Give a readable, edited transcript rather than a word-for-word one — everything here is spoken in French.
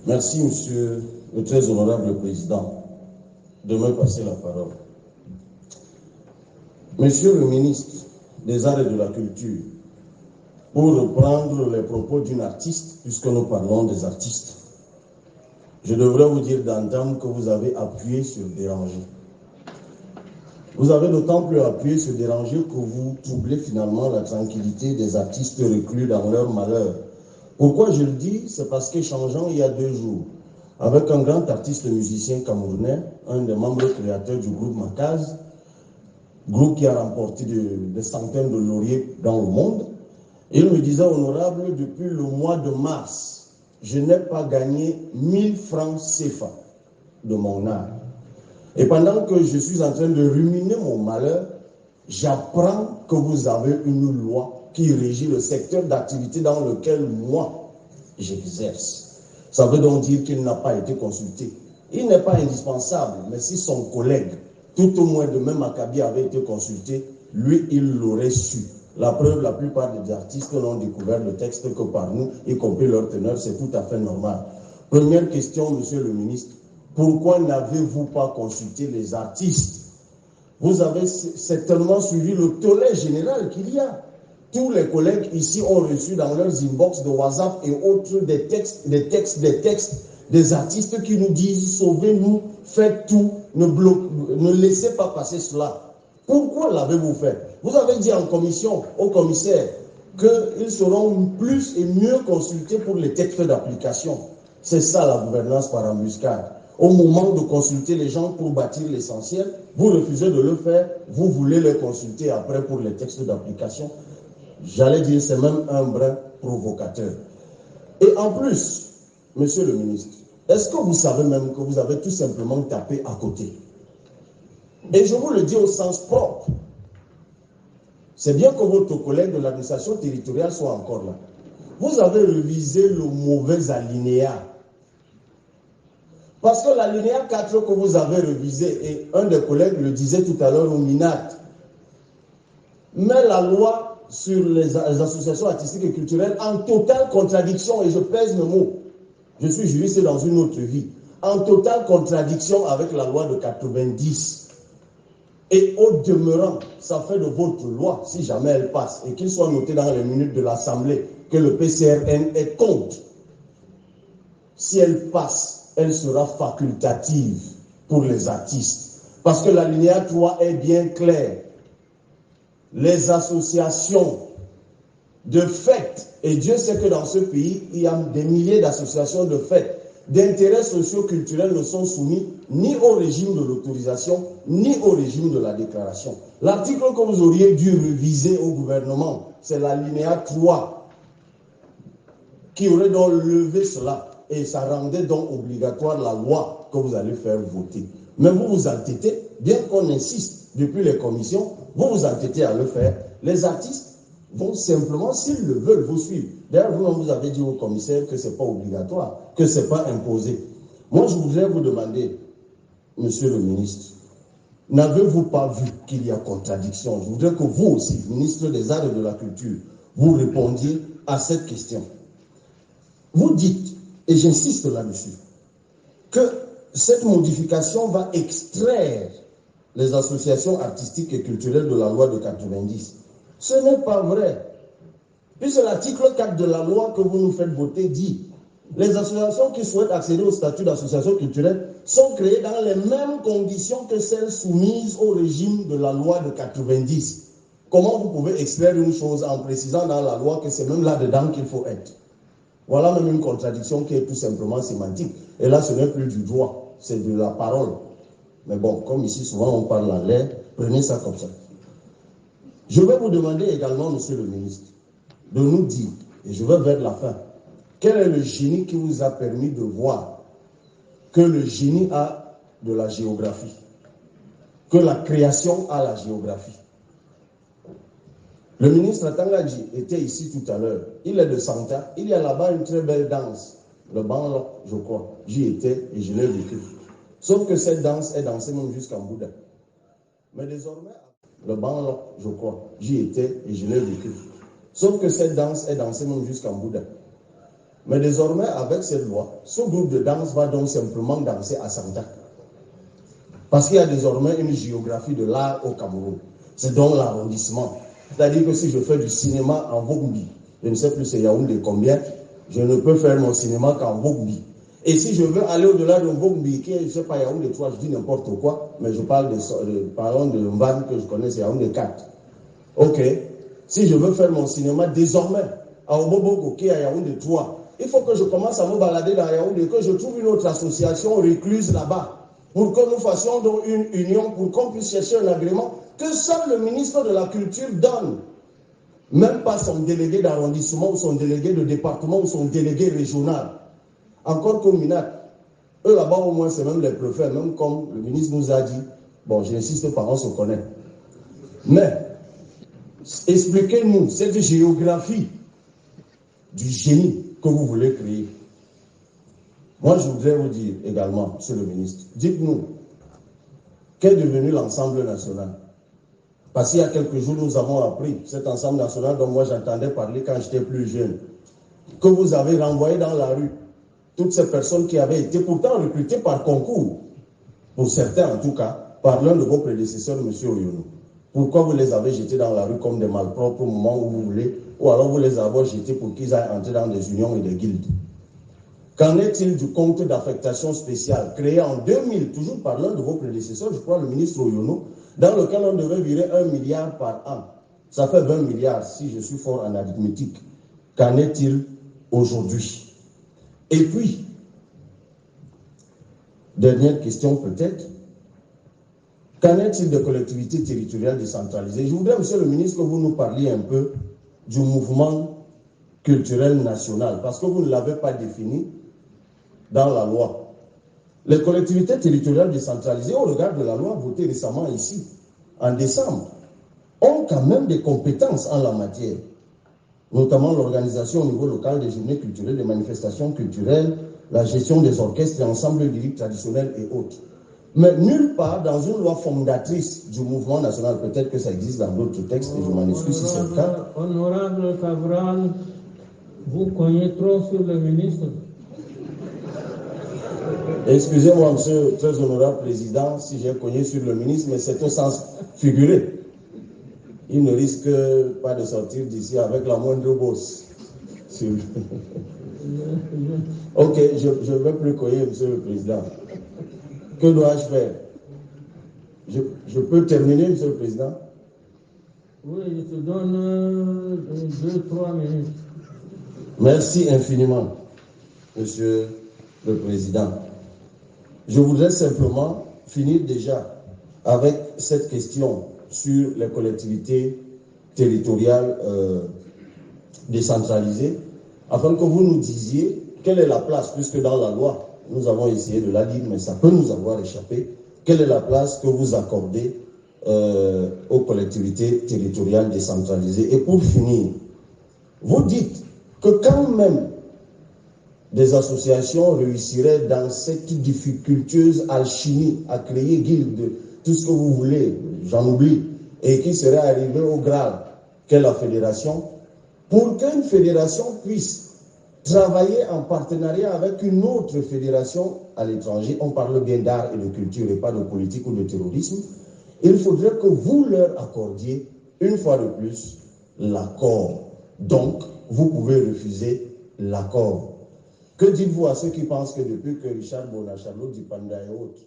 Merci, Monsieur le très honorable président, de me passer la parole. Monsieur le ministre des Arts et de la Culture, pour reprendre les propos d'une artiste, puisque nous parlons des artistes, je devrais vous dire d'entendre que vous avez appuyé sur déranger. Vous avez d'autant plus appuyé sur déranger que vous troublez finalement la tranquillité des artistes reclus dans leur malheur. Pourquoi je le dis? C'est parce qu'échangeant il y a 2 jours avec un grand artiste musicien camerounais, un des membres créateurs du groupe Makaz, groupe qui a remporté des centaines de lauriers dans le monde, il me disait, honorable, depuis le mois de mars, je n'ai pas gagné 1000 francs CFA de mon art. Et pendant que je suis en train de ruminer mon malheur, j'apprends que vous avez une loi qui régit le secteur d'activité dans lequel moi, j'exerce. Ça veut donc dire qu'il n'a pas été consulté. Il n'est pas indispensable, mais si son collègue, tout au moins de même acabit, avait été consulté, lui, il l'aurait su. La preuve, la plupart des artistes n'ont découvert le texte que par nous, y compris leur teneur, c'est tout à fait normal. Première question, monsieur le ministre. Pourquoi n'avez-vous pas consulté les artistes? Vous avez certainement suivi le tollé général qu'il y a. Tous les collègues ici ont reçu dans leurs inbox de WhatsApp et autres des textes des artistes qui nous disent sauvez-nous, faites tout, ne laissez pas passer cela. Pourquoi l'avez-vous fait? Vous avez dit en commission au commissaire qu'ils seront plus et mieux consultés pour les textes d'application. C'est ça la gouvernance par embuscade. Au moment de consulter les gens pour bâtir l'essentiel, vous refusez de le faire, vous voulez les consulter après pour les textes d'application. J'allais dire, c'est même un brin provocateur. Et en plus, monsieur le ministre, est-ce que vous savez même que vous avez tout simplement tapé à côté? Et je vous le dis au sens propre. C'est bien que votre collègue de l'administration territoriale soit encore là. Vous avez révisé le mauvais alinéa. Parce que l'alinéa 4 que vous avez révisé, et un des collègues le disait tout à l'heure au MINAT, met la loi sur les associations artistiques et culturelles en totale contradiction, et je pèse mes mots. Je suis juriste dans une autre vie. En totale contradiction avec la loi de 90. Et au demeurant, ça fait de votre loi, si jamais elle passe, et qu'il soit noté dans les minutes de l'Assemblée que le PCRN est contre. Si elle passe, elle sera facultative pour les artistes. Parce que l'alinéa 3 est bien clair. Les associations de fêtes, et Dieu sait que dans ce pays, il y a des milliers d'associations de fêtes, d'intérêts socio-culturels ne sont soumis ni au régime de l'autorisation, ni au régime de la déclaration. L'article que vous auriez dû réviser au gouvernement, c'est l'alinéa 3, qui aurait donc levé cela. Et ça rendait donc obligatoire la loi que vous allez faire voter. Mais vous vous entêtez, bien qu'on insiste depuis les commissions, vous vous entêtez à le faire. Les artistes vont simplement, s'ils le veulent, vous suivre. D'ailleurs, vous avez dit au commissaire que ce n'est pas obligatoire, que ce n'est pas imposé. Moi, je voudrais vous demander, monsieur le ministre, n'avez-vous pas vu qu'il y a contradiction? Je voudrais que vous aussi, ministre des Arts et de la Culture, vous répondiez à cette question. Vous dites, et j'insiste là-dessus, que cette modification va extraire les associations artistiques et culturelles de la loi de 90. Ce n'est pas vrai. Puisque l'article 4 de la loi que vous nous faites voter dit les associations qui souhaitent accéder au statut d'association culturelle sont créées dans les mêmes conditions que celles soumises au régime de la loi de 90. Comment vous pouvez extraire une chose en précisant dans la loi que c'est même là-dedans qu'il faut être? Voilà même une contradiction qui est tout simplement sémantique. Et là, ce n'est plus du droit, c'est de la parole. Mais bon, comme ici, souvent on parle en l'air, prenez ça comme ça. Je vais vous demander également, monsieur le ministre, de nous dire, et je vais vers la fin, quel est le génie qui vous a permis de voir que le génie a de la géographie, que la création a la géographie. Le ministre Tangadji était ici tout à l'heure. Il est de Santa. Il y a là-bas une très belle danse. Le Banlok, je crois. J'y étais et je l'ai vécu. Sauf que cette danse est dansée même jusqu'en Bouddha. Mais désormais, le Banlok, je crois. J'y étais et je l'ai vécu. Sauf que cette danse est dansée même jusqu'en Bouddha. Mais désormais, avec cette loi, ce groupe de danse va donc simplement danser à Santa. Parce qu'il y a désormais une géographie de l'art au Cameroun. C'est donc l'arrondissement. C'est-à-dire que si je fais du cinéma en Vogbi, je ne sais plus c'est Yaoundé combien, je ne peux faire mon cinéma qu'en Vogbi. Et si je veux aller au-delà de Vogbi, qui est, je ne sais pas, Yaoundé 3, je dis n'importe quoi, mais je parle parlons de Mvan que je connais, c'est Yaoundé 4. Ok. Si je veux faire mon cinéma désormais à Oboboko, qui est à Yaoundé 3, il faut que je commence à me balader dans Yaoundé, que je trouve une autre association recluse là-bas, pour que nous fassions donc une union, pour qu'on puisse chercher un agrément que seul le ministre de la Culture donne. Même pas son délégué d'arrondissement ou son délégué de département ou son délégué régional. Encore qu'au Minat, eux là-bas au moins c'est même les préfets, même comme le ministre nous a dit, bon j'insiste pas, on se connaît. Mais, expliquez-nous cette géographie du génie que vous voulez créer. Moi je voudrais vous dire également, monsieur le ministre, dites-nous, qu'est devenu l'Ensemble national? Parce qu'il y a quelques jours, nous avons appris cet Ensemble national dont moi j'entendais parler quand j'étais plus jeune, que vous avez renvoyé dans la rue toutes ces personnes qui avaient été pourtant recrutées par concours, pour certains en tout cas, par l'un de vos prédécesseurs, M. Oyono. Pourquoi vous les avez jetés dans la rue comme des malpropres au moment où vous voulez, ou alors vous les avez jetés pour qu'ils aillent entrer dans des unions et des guildes? Qu'en est-il du compte d'affectation spéciale créé en 2000, toujours par l'un de vos prédécesseurs, je crois le ministre Oyono, dans lequel on devait virer 1 milliard par an? Ça fait 20 milliards si je suis fort en arithmétique. Qu'en est-il aujourd'hui? Et puis, dernière question peut-être, qu'en est-il des collectivités territoriales décentralisées? Je voudrais, monsieur le ministre, que vous nous parliez un peu du mouvement culturel national, parce que vous ne l'avez pas défini dans la loi. Les collectivités territoriales décentralisées, au regard de la loi votée récemment ici, en décembre, ont quand même des compétences en la matière, notamment l'organisation au niveau local des journées culturelles, des manifestations culturelles, la gestion des orchestres et ensembles lyriques traditionnels et autres. Mais nulle part dans une loi fondatrice du mouvement national, peut-être que ça existe dans d'autres textes, et je m'en excuse si c'est le cas. Honorable Cabral, vous cognez trop sur le ministre. Excusez-moi, monsieur très honorable président, si j'ai cogné sur le ministre, mais c'est au sens figuré. Il ne risque pas de sortir d'ici avec la moindre bosse. Ok, je ne vais plus cogner, monsieur le président. Que dois-je faire? Je peux terminer, monsieur le président? Oui, je te donne 2-3 minutes. Merci infiniment, monsieur le président. Je voudrais simplement finir déjà avec cette question sur les collectivités territoriales décentralisées, afin que vous nous disiez quelle est la place, puisque dans la loi, nous avons essayé de la dire, mais ça peut nous avoir échappé, quelle est la place que vous accordez aux collectivités territoriales décentralisées. Et pour finir, vous dites que quand même des associations réussiraient dans cette difficultueuse alchimie à créer guildes, tout ce que vous voulez, j'en oublie, et qui seraient arrivés au Graal, qu'est la fédération, pour qu'une fédération puisse travailler en partenariat avec une autre fédération à l'étranger, on parle bien d'art et de culture et pas de politique ou de terrorisme, il faudrait que vous leur accordiez, une fois de plus, l'accord. Donc, vous pouvez refuser l'accord. Que dites-vous à ceux qui pensent que depuis que Richard Bona, Charlotte Dipanda et autres